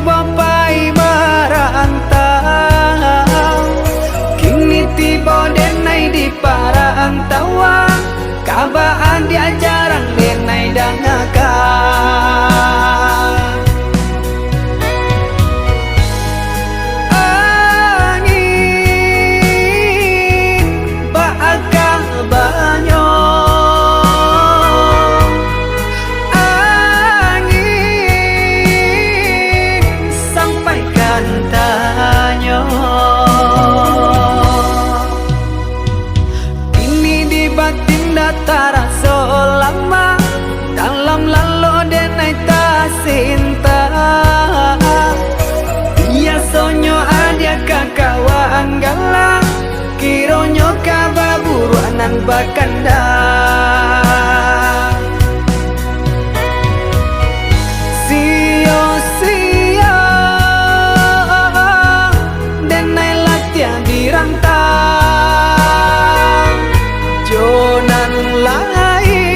bapai merantau, kini tiba denai di parantauan, kabaan dia jarang denai dangakan. Angin bakal banyo, tanyo ini di batin datara selama dalam lalu denai ta cinta, iya sonyo adia kakawan galang, kironyo kababuruanan bakanda. Jonan lain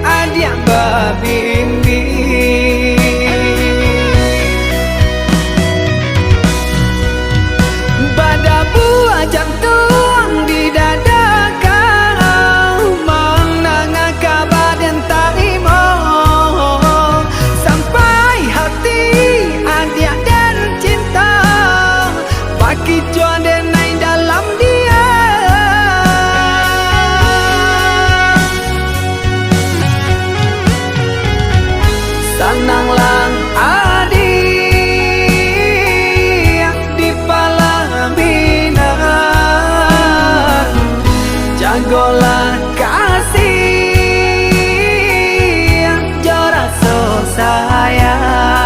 adia babimbi, pada buah jantung di dada kau, menangah kabar dan taimo sampai hati adia dan cinta bagi jodoh dalam dia. Sananglang adi di palaminan, jagolah kasih jora so sayang.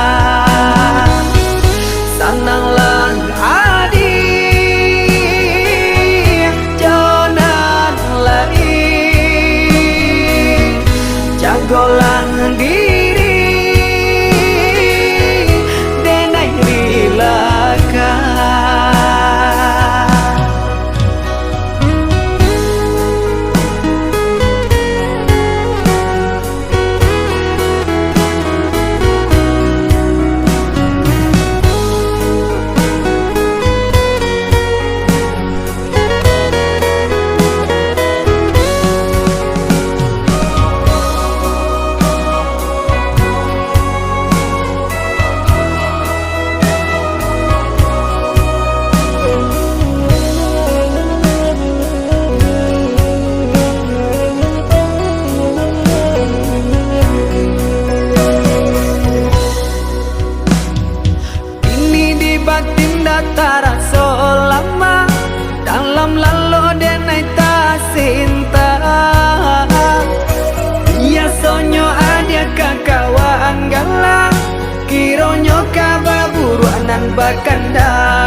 Sananglang adi jonan lain, jagolah diri batin datara selama dalam lalu denai ta cinta, iya sonyo adia kakawan galang, kironyo kababuruanan bakanda.